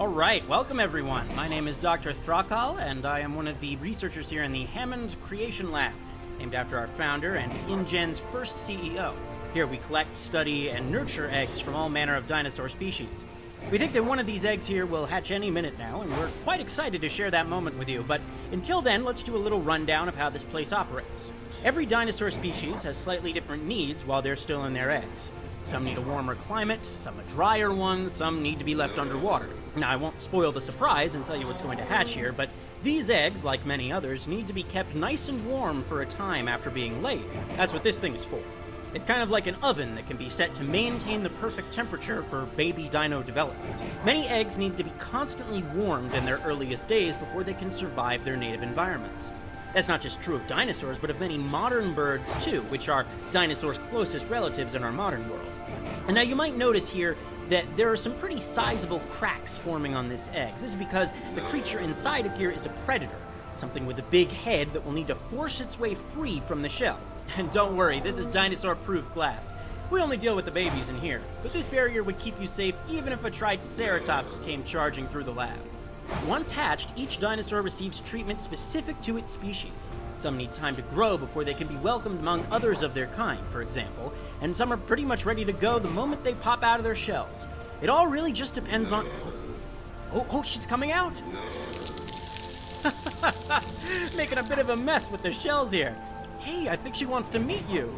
All right, welcome everyone. My name is Dr. Thrakal, and I am one of the researchers here in the Hammond Creation Lab, named after our founder and InGen's first CEO. Here we collect, study, and nurture eggs from all manner of dinosaur species. We think that one of these eggs here will hatch any minute now, and we're quite excited to share that moment with you. But until then, let's do a little rundown of how this place operates. Every dinosaur species has slightly different needs while they're still in their eggs. Some need a warmer climate, some a drier one, some need to be left underwater. Now, I won't spoil the surprise and tell you what's going to hatch here, but these eggs, like many others, need to be kept nice and warm for a time after being laid. That's what this thing is for. It's kind of like an oven that can be set to maintain the perfect temperature for baby dino development. Many eggs need to be constantly warmed in their earliest days before they can survive their native environments. That's not just true of dinosaurs, but of many modern birds too, which are dinosaurs' closest relatives in our modern world. And now you might notice here that there are some pretty sizable cracks forming on this egg. This is because the creature inside of here is a predator, something with a big head that will need to force its way free from the shell. And don't worry, this is dinosaur-proof glass. We only deal with the babies in here, but this barrier would keep you safe even if a Triceratops came charging through the lab. Once hatched, each dinosaur receives treatment specific to its species. Some need time to grow before they can be welcomed among others of their kind, for example, and some are pretty much ready to go the moment they pop out of their shells. It all really just depends on... Oh, she's coming out! Making a bit of a mess with the shells here. Hey, I think she wants to meet you.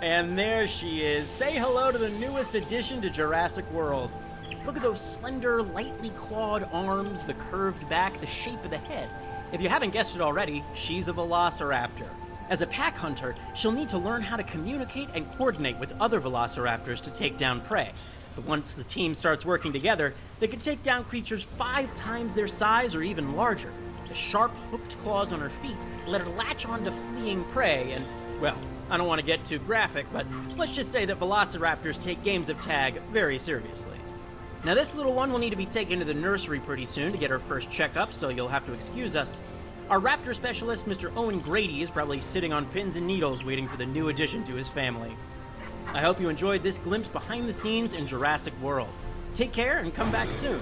And there she is. Say hello to the newest addition to Jurassic World. Look at those slender, lightly clawed arms, the curved back, the shape of the head. If you haven't guessed it already, she's a velociraptor. As a pack hunter, she'll need to learn how to communicate and coordinate with other velociraptors to take down prey. But once the team starts working together, they can take down creatures 5 times their size or even larger. The sharp, hooked claws on her feet let her latch onto fleeing prey and, well, I don't want to get too graphic, but let's just say that velociraptors take games of tag very seriously. Now this little one will need to be taken to the nursery pretty soon to get her first checkup, so you'll have to excuse us. Our raptor specialist, Mr. Owen Grady, is probably sitting on pins and needles waiting for the new addition to his family. I hope you enjoyed this glimpse behind the scenes in Jurassic World. Take care and come back soon.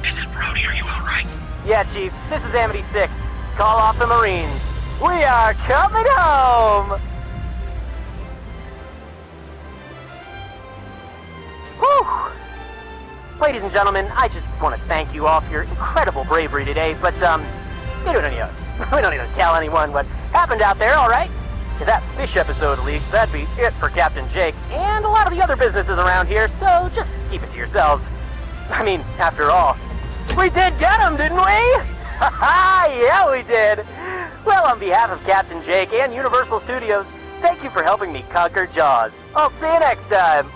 This is Brody. Are you alright? Yeah, Chief. This is Amity 6. Call off the Marines. We are coming home! Whew! Ladies and gentlemen, I just want to thank you all for your incredible bravery today, but, we don't need to tell anyone what happened out there, alright? If that fish episode leaks, that'd be it for Captain Jake and a lot of the other businesses around here, so just keep it to yourselves. I mean, after all, we did get him, didn't we? Ha-ha! Yeah, we did! Well, on behalf of Captain Jake and Universal Studios, thank you for helping me conquer Jaws. I'll see you next time!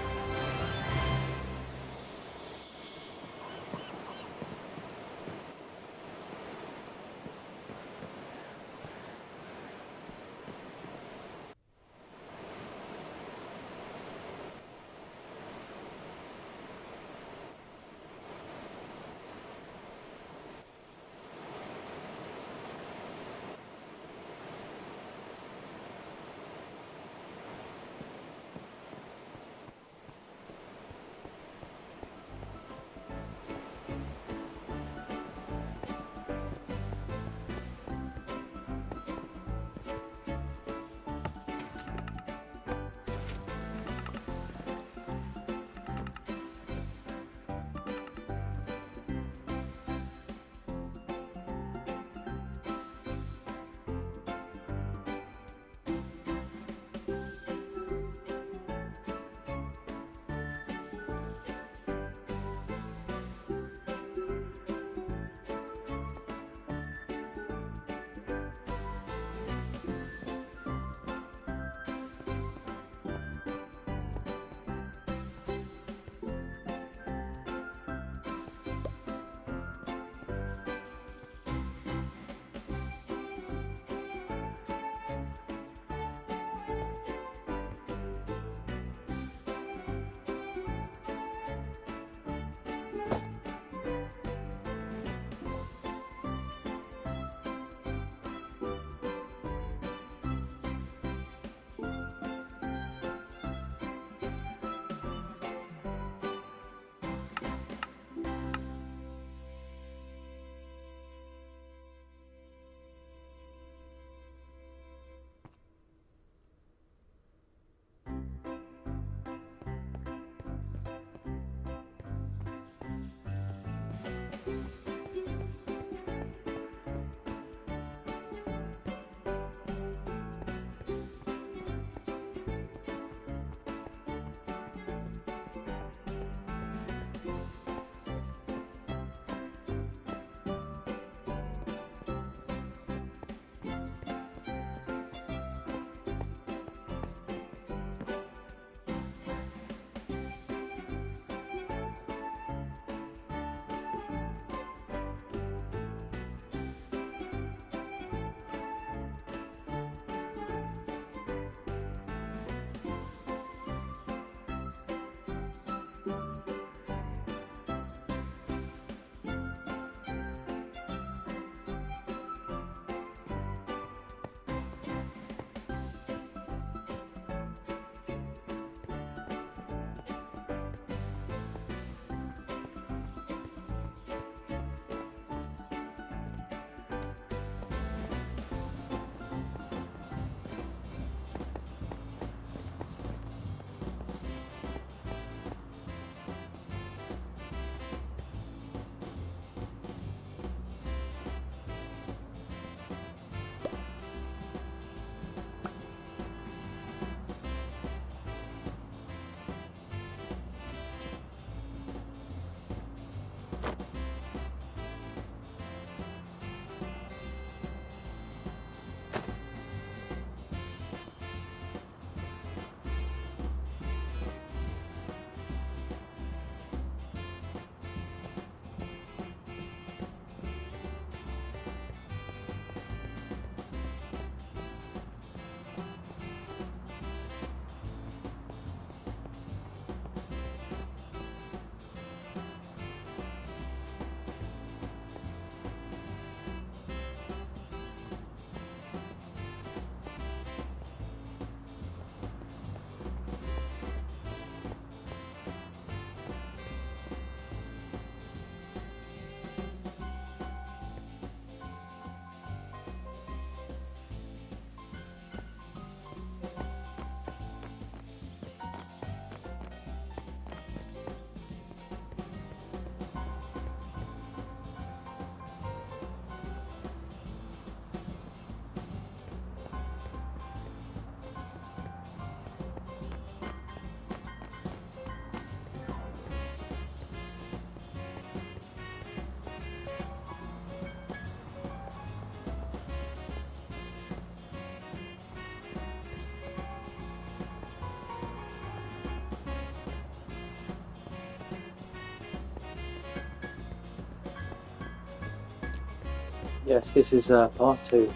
Yes, this is part 2.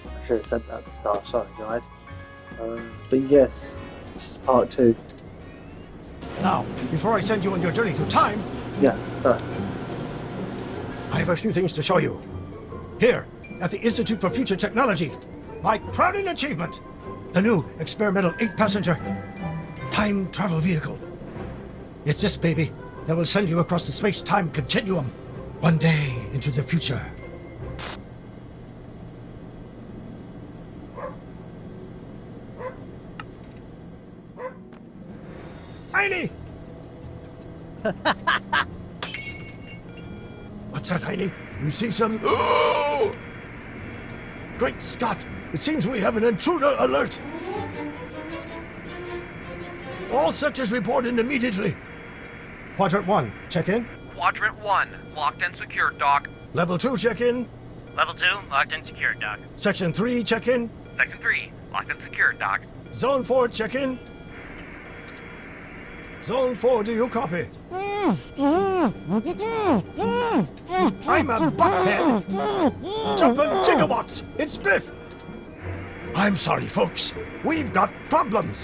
I should have said that at the start, sorry guys. But yes, this is part 2. Now, before I send you on your journey through time, Yeah, I have a few things to show you. Here, at the Institute for Future Technology, my crowning achievement, the new experimental 8-passenger time travel vehicle. It's this baby that will send you across the space-time continuum, one day into the future. Heine! What's that, Heine? You see some... Oh! Great Scott! It seems we have an intruder alert! All sectors report in immediately. Quadrant 1, check in. Quadrant 1, locked and secured, Doc. Level 2, check in. Level 2, locked and secured, Doc. Section 3, check in. Section 3, locked and secured, Doc. Zone 4, check in. Zone 4, do you copy? I'm a buckhead. Jumping gigawatts. It's Biff. I'm sorry, folks. We've got problems.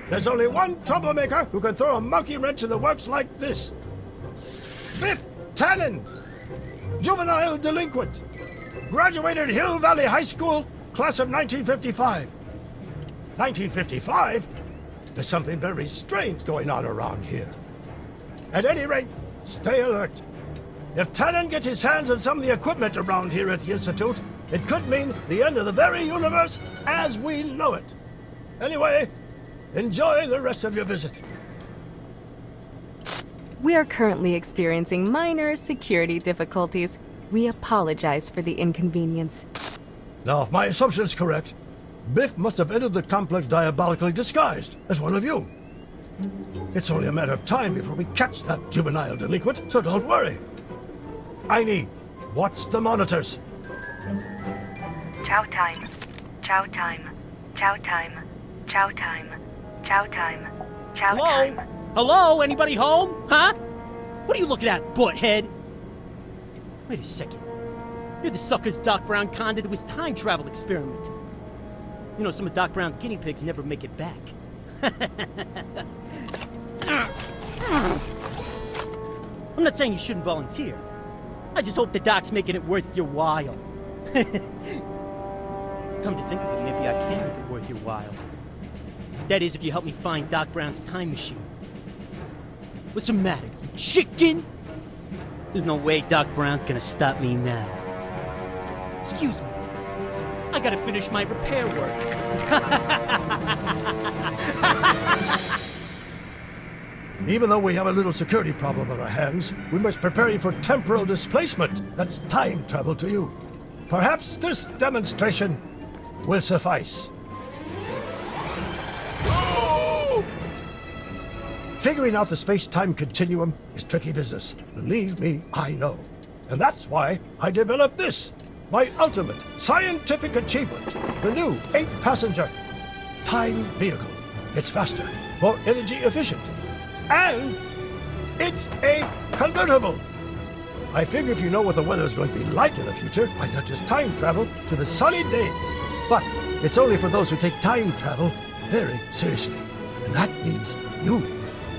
There's only one troublemaker who can throw a monkey wrench in the works like this. Biff Tannen. Juvenile delinquent. Graduated Hill Valley High School, class of 1955. 1955? There's something very strange going on around here. At any rate, stay alert. If Tannen gets his hands on some of the equipment around here at the Institute, it could mean the end of the very universe as we know it. Anyway, enjoy the rest of your visit. We are currently experiencing minor security difficulties. We apologize for the inconvenience. Now, if my assumption is correct, Biff must have entered the complex diabolically disguised as one of you. It's only a matter of time before we catch that juvenile delinquent, so don't worry. Heine, watch the monitors. Chow time. Chow time. Chow time. Chow time. Chow time. Chow Hello? time. Hello? Anybody home? Huh? What are you looking at, butthead? Wait a second. You're the suckers Doc Brown conned into his time travel experiment. You know, some of Doc Brown's guinea pigs never make it back. I'm not saying you shouldn't volunteer. I just hope the Doc's making it worth your while. Come to think of it, maybe I can make it worth your while. That is, if you help me find Doc Brown's time machine. What's the matter, you chicken? There's no way Doc Brown's gonna stop me now. Excuse me. I gotta finish my repair work. Even though we have a little security problem on our hands, we must prepare you for temporal displacement. That's time travel to you. Perhaps this demonstration will suffice. Figuring out the space-time continuum is tricky business. Believe me, I know. And that's why I developed this, my ultimate scientific achievement, the new 8-passenger time vehicle. It's faster, more energy efficient, and it's a convertible. I figure if you know what the weather's going to be like in the future, why not just time travel to the sunny days? But it's only for those who take time travel very seriously. And that means you.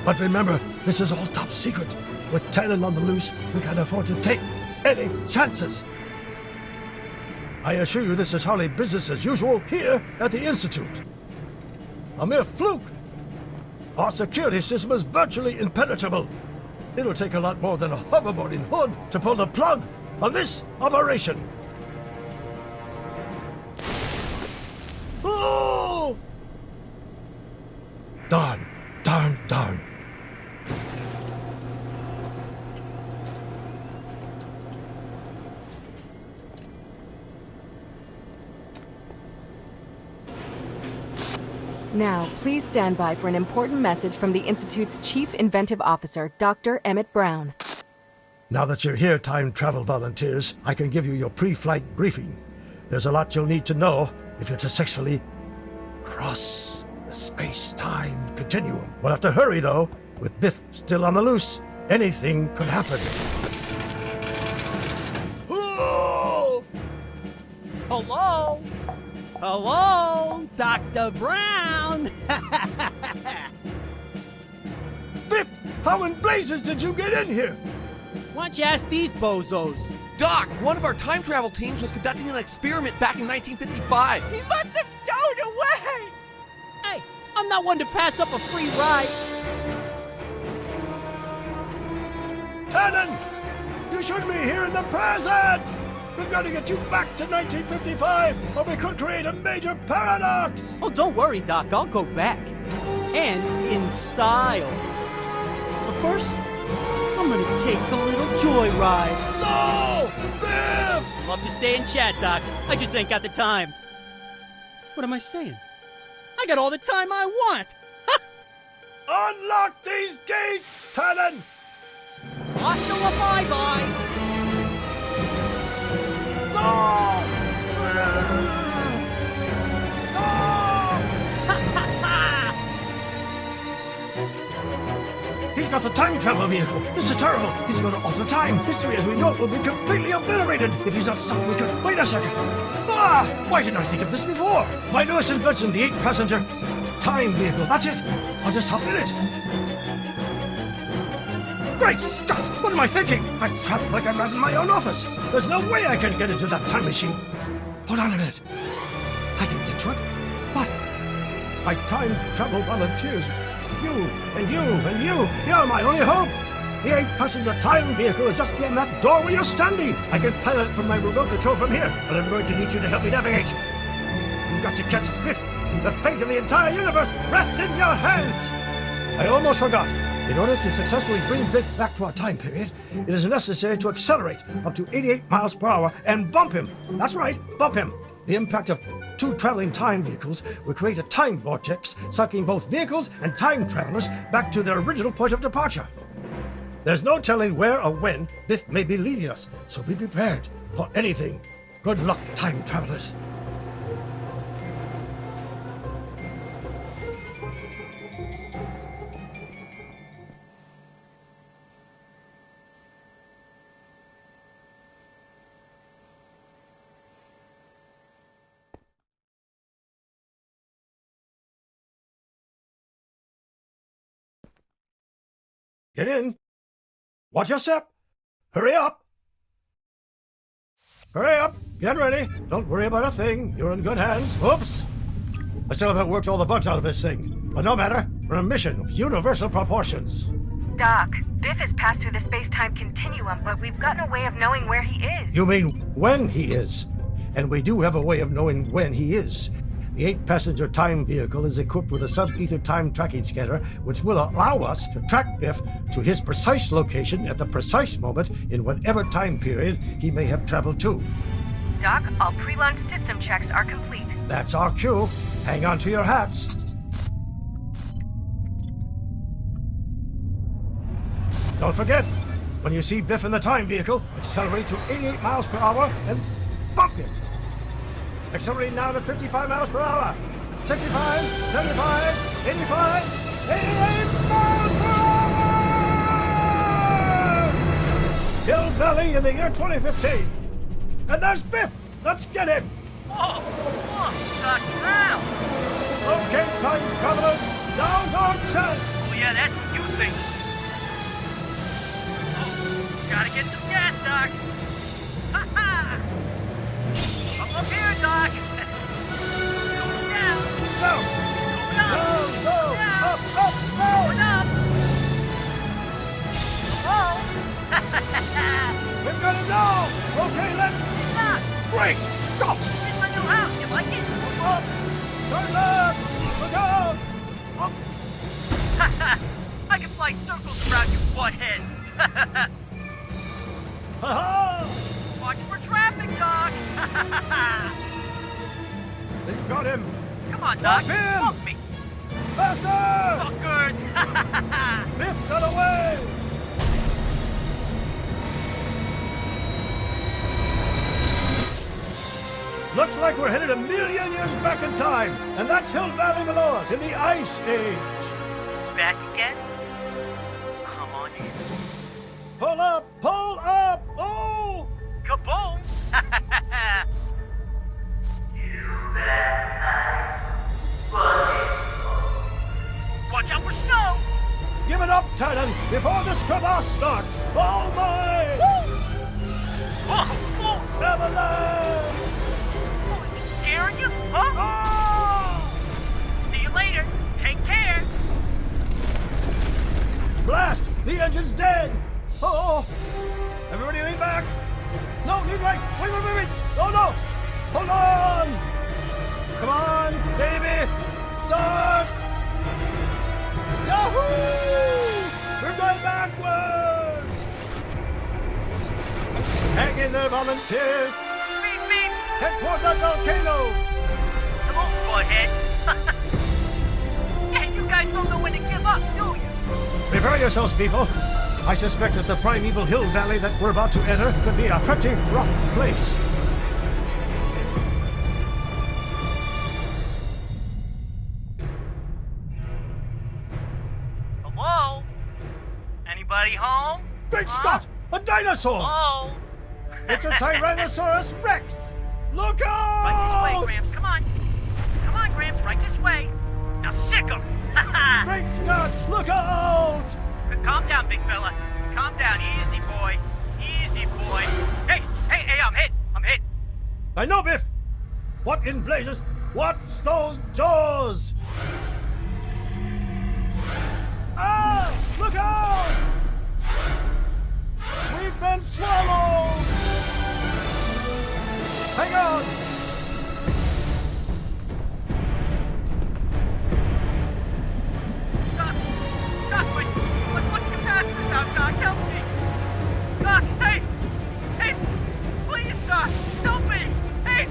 But remember, this is all top secret. With Tannen on the loose, we can't afford to take any chances. I assure you this is hardly business as usual here at the Institute. A mere fluke. Our security system is virtually impenetrable. It'll take a lot more than a hoverboarding hood to pull the plug on this operation. Oh! Darn, darn, darn. Now, please stand by for an important message from the Institute's Chief Inventive Officer, Dr. Emmett Brown. Now that you're here, time travel volunteers, I can give you your pre-flight briefing. There's a lot you'll need to know if you're to successfully cross the space-time continuum. We'll have to hurry, though. With Biff still on the loose, anything could happen. Hello? Hello, Dr. Brown? Biff, how in blazes did you get in here? Why don't you ask these bozos? Doc, one of our time travel teams was conducting an experiment back in 1955. He must have stowed away! Hey, I'm not one to pass up a free ride. Tannen, you should be here in the present! We've got to get you back to 1955, or we could create a major paradox! Oh, don't worry, Doc. I'll go back. And in style. But first, I'm gonna take the little joyride. No! Biff! Love to stay and chat, Doc. I just ain't got the time. What am I saying? I got all the time I want. Unlock these gates, Tannen! Hasta la bye-bye. No! He's got a time travel vehicle. This is terrible. He's going to alter time. History as we know it will be completely obliterated. If he's not stopped, we could... Wait a second. Ah! Why didn't I think of this before? My newest invention, the 8-passenger time vehicle. That's it. I'll just hop in it. Great Scott! What am I thinking? I'm trapped like I'm in my own office. There's no way I can get into that time machine. Hold on a minute. I can get to it. What? My time travel volunteers. You, and you, and you. You're my only hope. The 8-passenger time vehicle is just beyond that door where you're standing. I can pilot from my remote control from here, but I'm going to need you to help me navigate. You've got to catch Biff. The fate of the entire universe rests in your hands. I almost forgot. In order to successfully bring Biff back to our time period, it is necessary to accelerate up to 88 miles per hour and bump him. That's right, bump him. The impact of 2 traveling time vehicles will create a time vortex, sucking both vehicles and time travelers back to their original point of departure. There's no telling where or when Biff may be leading us, so be prepared for anything. Good luck, time travelers. Get in. Watch your step. Hurry up. Hurry up. Get ready. Don't worry about a thing. You're in good hands. Oops. I still haven't worked all the bugs out of this thing. But no matter. We're on a mission of universal proportions. Doc, Biff has passed through the space-time continuum, but we've got no way of knowing where he is. You mean when he is? And we do have a way of knowing when he is. The 8-passenger time vehicle is equipped with a sub-ether time tracking scanner, which will allow us to track Biff to his precise location at the precise moment in whatever time period he may have traveled to. Doc, all pre-launch system checks are complete. That's our cue. Hang on to your hats. Don't forget, when you see Biff in the time vehicle, accelerate to 88 miles per hour and bump him. Accelerate now to 55 miles per hour. 65, 75, 85, 88 miles per hour! Hill Valley in the year 2015. And there's Biff. Let's get him. Oh, look, Doc Brown. Okay, time travelers, now's our chance. Oh, yeah, that's what you think. Oh, gotta get some gas, Doc. Ha-ha! Up here, Doc. Going down. Go. Going up. Go. Down. Up, go. Going up. Whoa. We've got it now. Okay, let's... Doc, Great. Stop. it's my new house. You like it? Up. Turn left. Look out. Up. I can fly circles around you buttheads. Ha-ha. Watch for traffic, Doc. They've got him. Come on, Doc. Stop him. Help me. Faster. Fuckers. Biff got away. Looks like we're headed 1,000,000 years back in time, and that's Hill Valley below us in the Ice Age. Back again? Come on in. Pull up! Pull up! Oh! Kaboom! before this crevasse starts! All mine! Neverland! Oh, is he scaring you? Huh? Oh! See you later. Take care. Blast! The engine's dead! Oh! Everybody lean back! No, lean right! Wait, wait, wait, wait! Oh no! Hold on! Come on, baby! Start! Yahoo! We're going backwards! Hang in there, volunteers! Beep, beep. Head toward that volcano! Come on, buttheads. Hey, you guys don't know when to give up, do you? Prepare yourselves, people. I suspect that the primeval hill valley that we're about to enter could be a pretty rough place. Hello? Anybody home? Great Scott! A dinosaur! Hello? It's a Tyrannosaurus Rex! Look out! Right this way, Gramps. Come on. Come on, Gramps. Right this way. Now sick 'em. Great Scott! Look out! Calm down, big fella. Calm down. Easy, boy. Easy, boy. Hey, I'm hit. I'm hit. I know, Biff! What in blazes? What's those jaws? Ah! Look out! We've been swallowed! Hang on! Doc, what's the fastest out, Doc? Help me. Doc, hey, please, Doc, help me. Hey,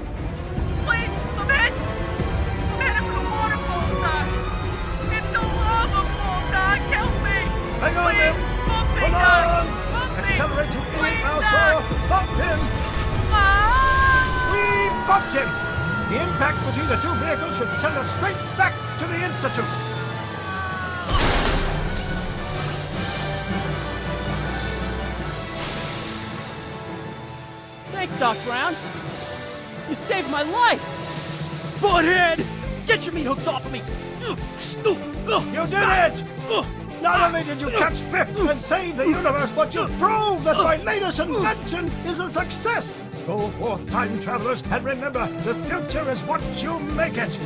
please, I'm hit. I'm hit with a waterfall, Doc. It's a lava fall, Doc, help me. Hang on, Please, Biff! bump me, Hold Doc. on! Bump me. Accelerate to Please, idiot mouth Doc. door! Bump him! Ah! We bumped him! The impact between the two vehicles should send us straight back to the Institute! Thanks, Doc Brown. You saved my life! Butthead! Get your meat hooks off of me! You did it! Not only did you catch Biff and save the universe, but you proved that my latest invention is a success! Go forth, time travelers, and remember, the future is what you make it!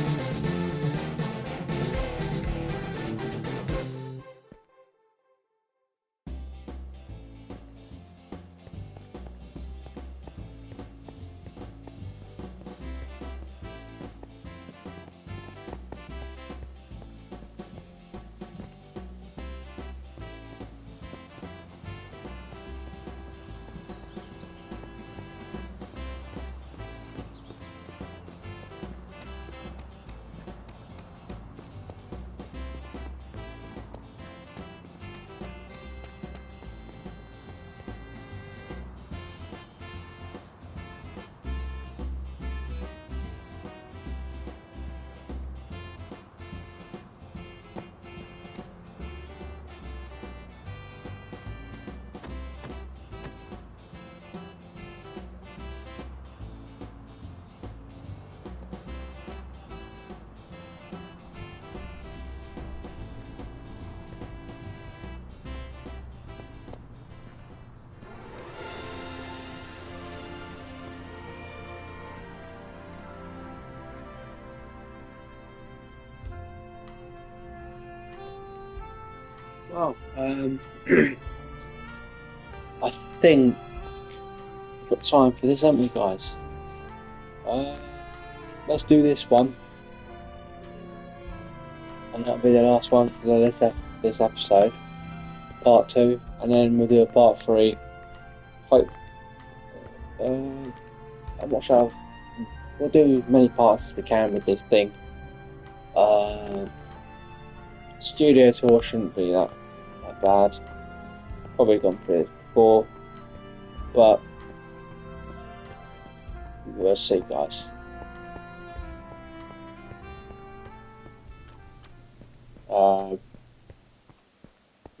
Well, I think we've got time for this, haven't we, guys? Let's do this one, and that'll be the last one for this episode, part 2, and then we'll do a part 3. Hope. I'm not sure. We'll do as many parts as we can with this thing. Studio tour shouldn't be that bad. Probably gone through this before, but we'll see, guys.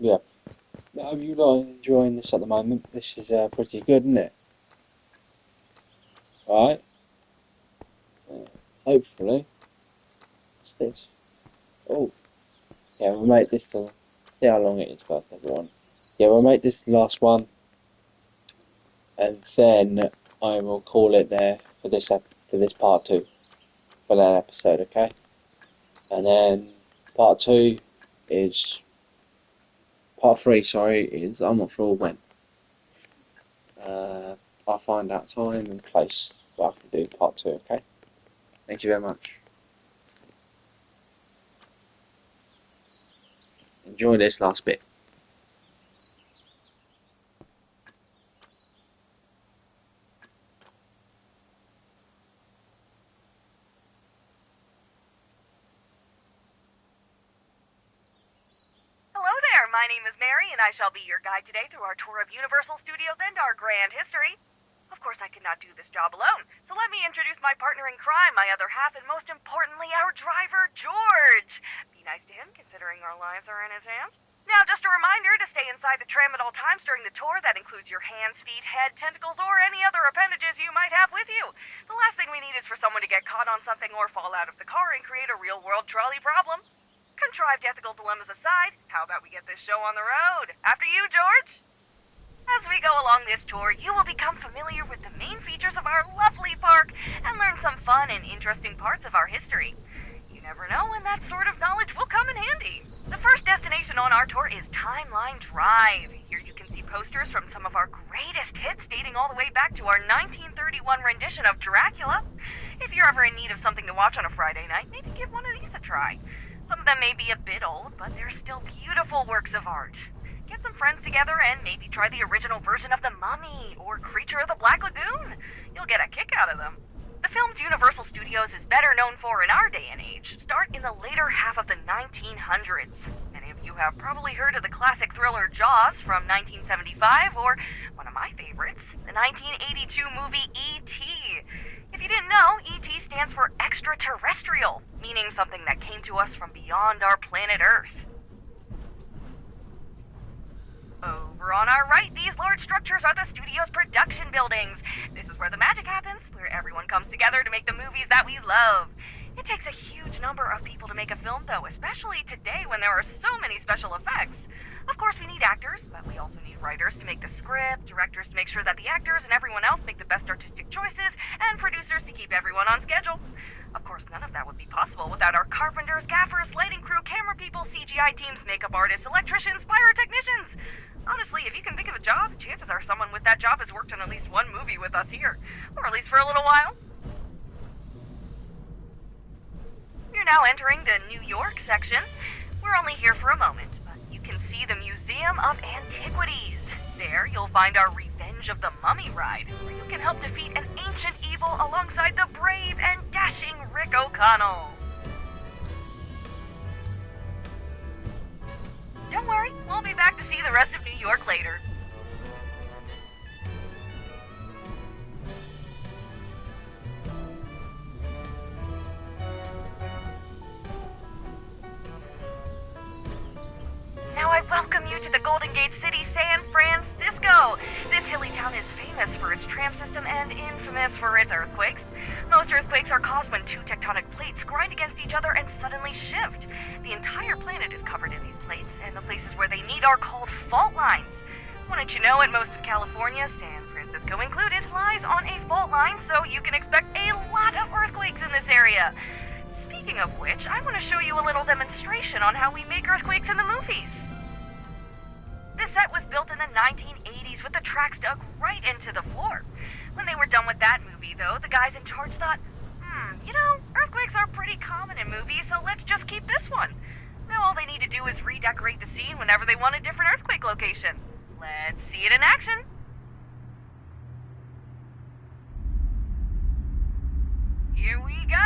Yeah, I hope you lot are enjoying this at the moment. This is pretty good, isn't it? Alright. Hopefully. What's this? Oh. Yeah, we'll make this to see how long it is first, everyone. yeah, we'll make this the last one, and then I will call it there for this part 2 for that episode. Okay, and then part 3. Sorry, is I'm not sure when. I'll find out time and place so I can do part 2. Okay. Thank you very much. Enjoy this last bit. Hello there, my name is Mary, and I shall be your guide today through our tour of Universal Studios and our grand history. Of course, I cannot do this job alone, so let me introduce my partner in crime, my other half, and most importantly, our driver, George. Be nice to him, considering our lives are in his hands. Now, just a reminder to stay inside the tram at all times during the tour. That includes your hands, feet, head, tentacles, or any other appendages you might have with you. The last thing we need is for someone to get caught on something or fall out of the car and create a real-world trolley problem. Contrived ethical dilemmas aside, how about we get this show on the road? After you, George! As we go along this tour, you will become familiar with the main features of our lovely park and learn some fun and interesting parts of our history. You never know when that sort of knowledge will come in handy. The first destination on our tour is Timeline Drive. Here you can see posters from some of our greatest hits dating all the way back to our 1931 rendition of Dracula. If you're ever in need of something to watch on a Friday night, maybe give one of these a try. Some of them may be a bit old, but they're still beautiful works of art. Get some friends together and maybe try the original version of The Mummy or Creature of the Black Lagoon. You'll get a kick out of them. The films Universal Studios is better known for in our day and age start in the later half of the 1900s. Many of you have probably heard of the classic thriller Jaws from 1975, or one of my favorites, the 1982 movie E.T. If you didn't know, E.T. stands for extraterrestrial, meaning something that came to us from beyond our planet Earth. Over on our right, these large structures are the studio's production buildings. This is where the magic happens, where everyone comes together to make the movies that we love. It takes a huge number of people to make a film, though, especially today when there are so many special effects. Of course, we need actors, but we also need writers to make the script, directors to make sure that the actors and everyone else make the best artistic choices, and producers to keep everyone on schedule. Of course, none of that would be possible without our carpenters, gaffers, lighting crew, camera people, CGI teams, makeup artists, electricians, pyrotechnicians. Honestly, if you can think of a job, chances are someone with that job has worked on at least one movie with us here, or at least for a little while. We're now entering the New York section. We're only here for a moment, but you can see the Museum of Antiquities. There, you'll find our Revenge of the Mummy ride, where you can help defeat an ancient evil alongside the brave and dashing Rick O'Connell. Don't worry, we'll be back to see the rest of New York later. Now I welcome you to the Golden Gate City, San Francisco. This hilly town is famous for its tram system and infamous for its earthquakes. Most earthquakes are caused when two tectonic plates grind against each other and suddenly shift. The entire planet is covered in these plates, and the places where they meet are called fault lines. Wouldn't you know it, most of California, San Francisco included, lies on a fault line, so you can expect a lot of earthquakes in this area. Speaking of which, I want to show you a little demonstration on how we make earthquakes in the movies. This set was built in the 1980s with the tracks dug right into the floor. When they were done with that movie, though, the guys in charge thought, earthquakes are pretty common in movies, so let's just keep this one. Now all they need to do is redecorate the scene whenever they want a different earthquake location. Let's see it in action. Here we go.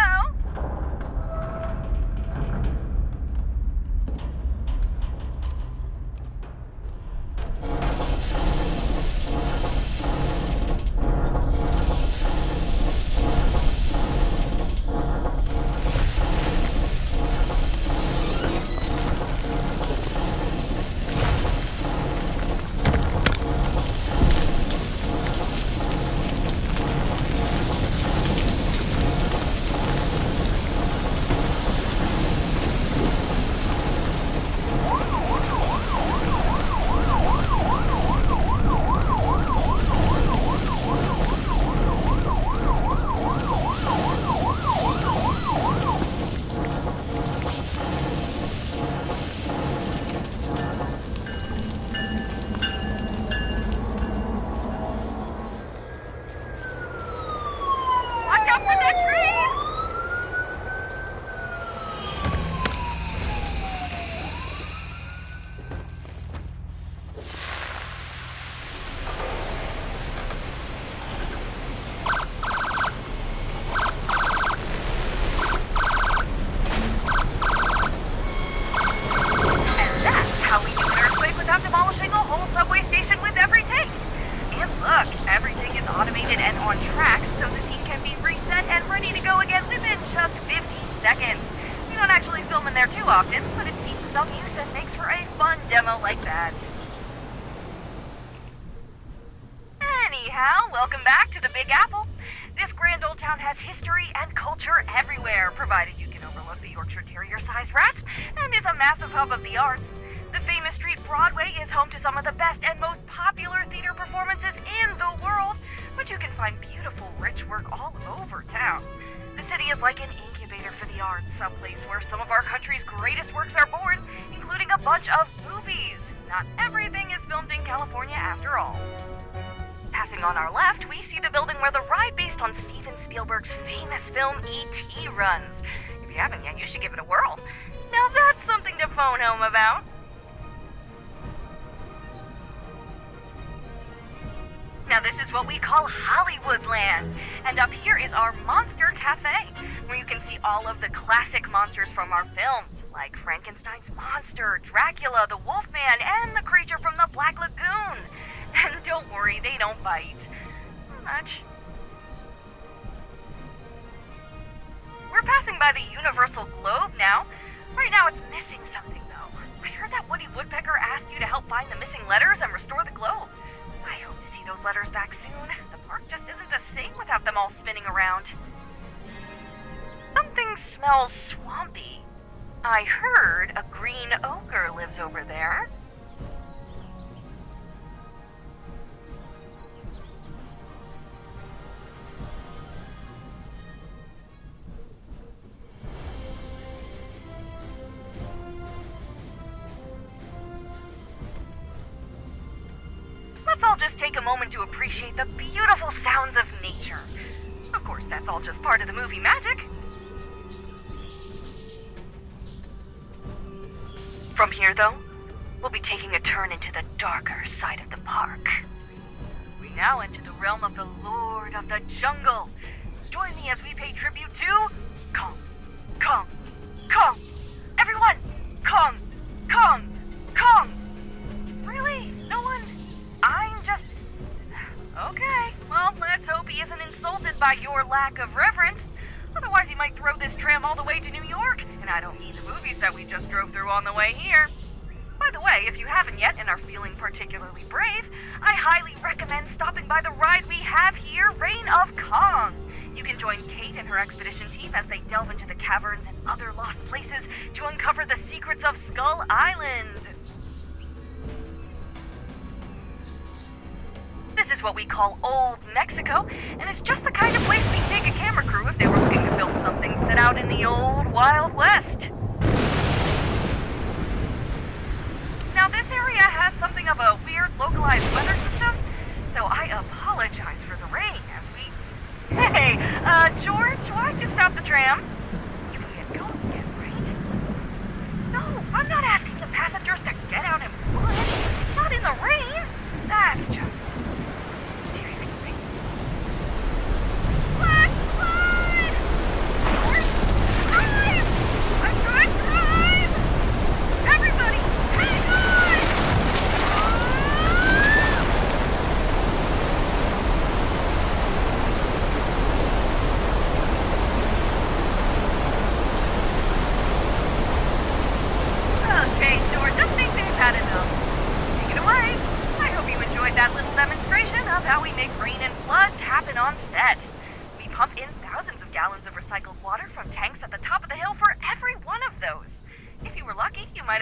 often, but it sees some use and makes for a fun demo like that. Anyhow, welcome back to the Big Apple. This grand old town has history and culture everywhere, provided you can overlook the Yorkshire Terrier-sized rats, and is a massive hub of the arts. The famous street Broadway is home to some of the best and most popular theater performances in the world, but you can find beautiful, rich work all over town. The city is like an incubator for the arts, some place where some of our country's greatest works are born, including a bunch of movies. Not everything is filmed in California after all. Passing on our left, we see the building where the ride based on Steven Spielberg's famous film E.T. runs. If you haven't yet, you should give it a whirl. Now that's something to phone home about. Now this is what we call Hollywoodland, and up here is our Monster Cafe, where you can see all of the classic monsters from our films, like Frankenstein's monster, Dracula, the Wolfman, and the creature from the Black Lagoon. And don't worry, they don't bite. Much. We're passing by the Universal Globe now. Right now it's missing something, though. I heard that Woody Woodpecker asked you to help find the missing letters and restore the globe. I hope to see those letters back soon. The park just isn't the same without them all spinning around. Something smells swampy. I heard a green ogre lives over there. Let's all just take a moment to appreciate the beautiful sounds of nature. Of course, that's all just part of the movie magic. From here, though, we'll be taking a turn into the darker side of the park. We now enter the realm of the Lord of the Jungle. Join me as we pay tribute to Kong, Kong, Kong. Everyone, Kong, Kong, Kong. Really? No one? I'm just... Okay, well, let's hope he isn't insulted by your lack of reverence. Otherwise, he might throw this tram all the way to New York, and I don't mean the movies that we just drove through on the way here. By the way, if you haven't yet and are feeling particularly brave, I highly recommend stopping by the ride we have here, Reign of Kong. You can join Kate and her expedition team as they delve into the caverns and other lost places to uncover the secrets of Skull Island. This is what we call Old Mexico, and it's just the kind of place we'd take a camera crew if they were looking to film something set out in the old Wild West. Now this area has something of a weird localized weather system, so I apologize for the rain as we... Hey, George, why'd you stop the tram? You can get going again, right? No, I'm not asking the passengers to get out and push. Not in the rain. That's just...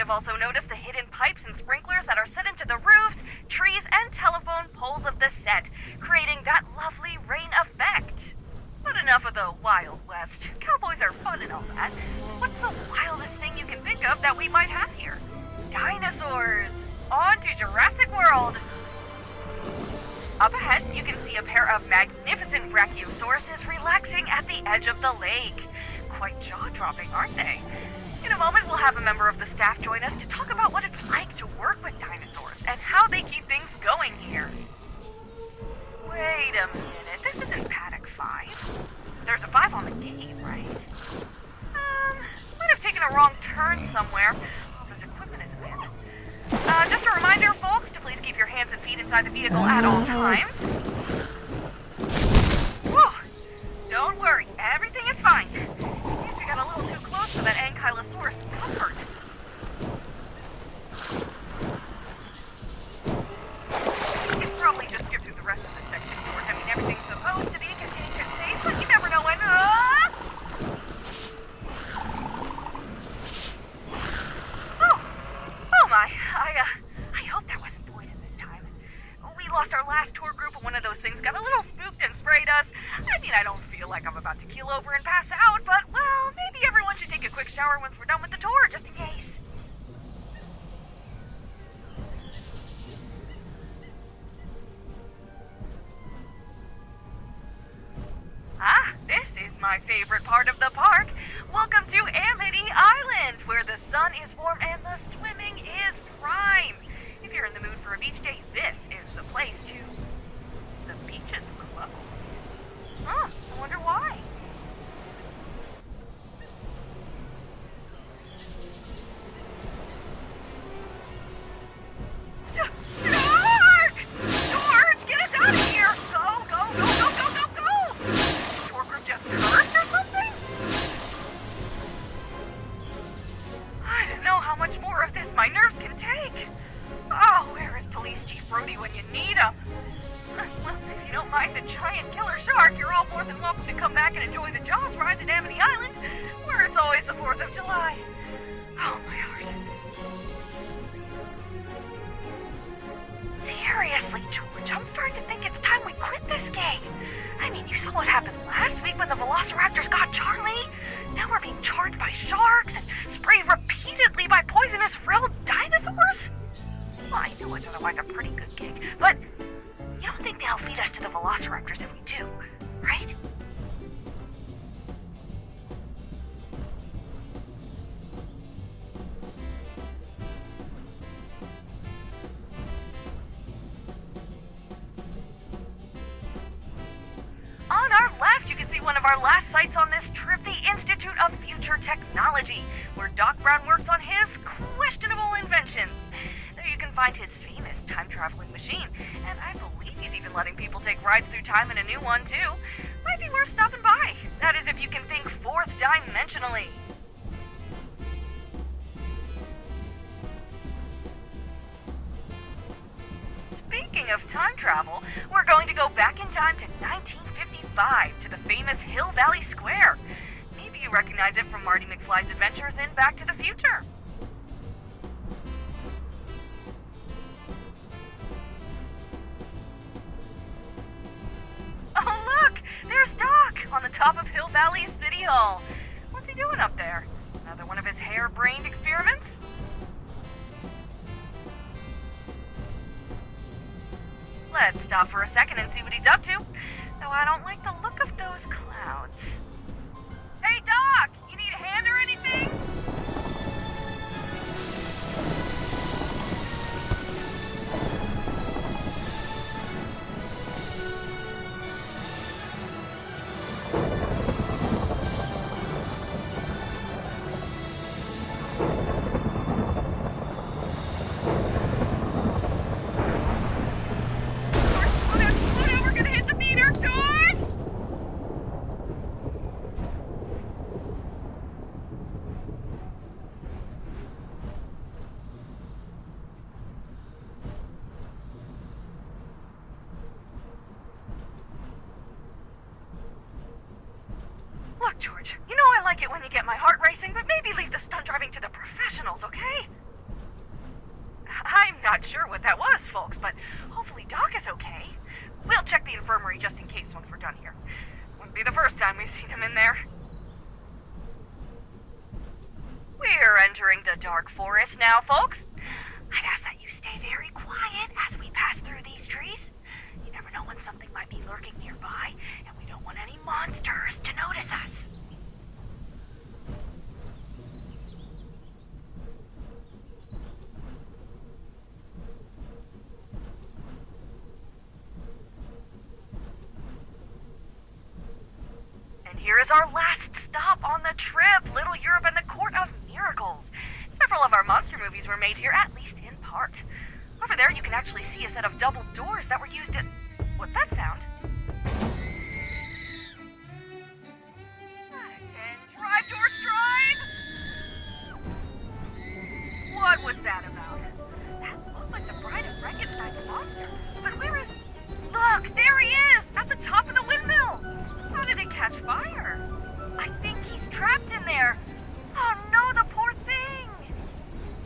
also notice the hidden pipes and sprinklers that are set into the roofs, trees, and telephone poles of the set, creating that lovely rain effect. But enough of the Wild West. Cowboys are fun and all that. What's the wildest thing you can think of that we might have here? Dinosaurs! On to Jurassic World! Up ahead, you can see a pair of magnificent brachiosauruses relaxing at the edge of the lake. Quite jaw-dropping, aren't they? In a moment, we'll have a member of the staff join us to talk about what it's like to work with dinosaurs and how they keep things going here. Wait a minute, this isn't Paddock 5. There's a 5 on the gate, right? Might have taken a wrong turn somewhere. All this equipment is abandoned. Just a reminder, folks, to please keep your hands and feet inside the vehicle at all times. Whew. Don't worry, everything is fine. Seems we got a little too close to that Ankylosaurus' comfort. I mean, I don't feel like I'm about to keel over and pass out, but, well, maybe everyone should take a quick shower once we're done with the tour, just in case. Ah, this is my favorite part of the park. Welcome to Amity Island, where the sun is warm and the swimming is prime. If you're in the mood for a beach day, this is the place to... The beach is closed. Huh, I wonder why. Shark! George, get us out of here! Go, go, go, go, go, go, go! The tour group just cursed or something? I don't know how much more of this my nerves can take. Oh, where is Police Chief Brody when you need him? Well, if you don't mind the giant killer shark, you're all more than welcome to come back and enjoy the Jaws ride at Amity Island, where it's always the 4th of July. Oh, my heart. Seriously, George, I'm starting to think it's time we quit this game. I mean, you saw what happened last week when the Velociraptors got Charlie. Now we're being charged by sharks and sprayed repeatedly by poisonous frilled dinosaurs. Well, I know it's otherwise a pretty good gig, but you don't think they'll feed us to the Velociraptors if we do, right? On our left, you can see one of our last sites on this trip, the Institute of Future Technology, where Doc Brown works on his questionable inventions. There you can find his famous time-traveling machine, and I believe he's even letting people take rides through time in a new one, too. Might be worth stopping by. That is if you can think fourth dimensionally. Speaking of time travel, we're going to go back in time to 1955 to the famous Hill Valley Square. Maybe you recognize it from Marty McFly's adventures in Back to the Future. Oh, look! There's Doc on the top of Hill Valley City Hall. What's he doing up there? Another one of his harebrained experiments? Let's stop for a second and see what he's up to. Though I don't like the look of those clouds. Hey, Doc! You need a hand or anything? Look, George, you know I like it when you get my heart racing, but maybe leave the stunt driving to the professionals, okay? I'm not sure what that was, folks, but hopefully Doc is okay. We'll check the infirmary just in case once we're done here. Wouldn't be the first time we've seen him in there. We're entering the dark forest now, folks. I'd ask that you stay very quiet as we pass through these trees. You never know when something might be lurking nearby, and we don't want any monsters to notice us. And here is our last stop on the trip, Little Europe and the Court of Miracles. Several of our monster movies were made here, at least in part. Over there, you can actually see a set of double doors that were used in... What's that sound? And drive, George, drive! What was that about? That looked like the Bride of Frankenstein's monster. But where is... Look, there he is! At the top of the windmill! How did it catch fire? I think he's trapped in there. Oh no, the poor thing!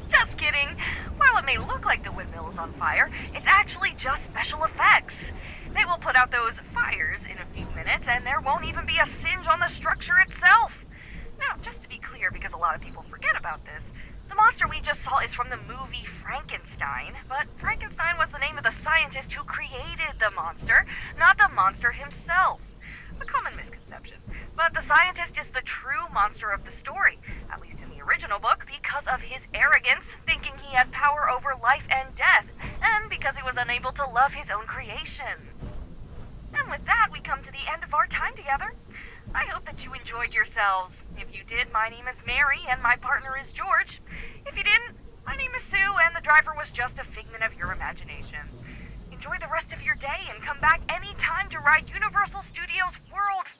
Just kidding. While it may look like the windmill is on fire, it's actually just special effects. They will put out those fires doors in a few minutes, and there won't even be a singe on the structure itself. Now, just to be clear, because a lot of people forget about this, the monster we just saw is from the movie Frankenstein, but Frankenstein was the name of the scientist who created the monster, not the monster himself. A common misconception. But the scientist is the true monster of the story, at least in the original book, because of his arrogance, thinking he had power over life and death, and because he was unable to love his own creation. And with that, we come to the end of our time together. I hope that you enjoyed yourselves. If you did, my name is Mary, and my partner is George. If you didn't, my name is Sue, and the driver was just a figment of your imagination. Enjoy the rest of your day and come back anytime to ride Universal Studios' world-famous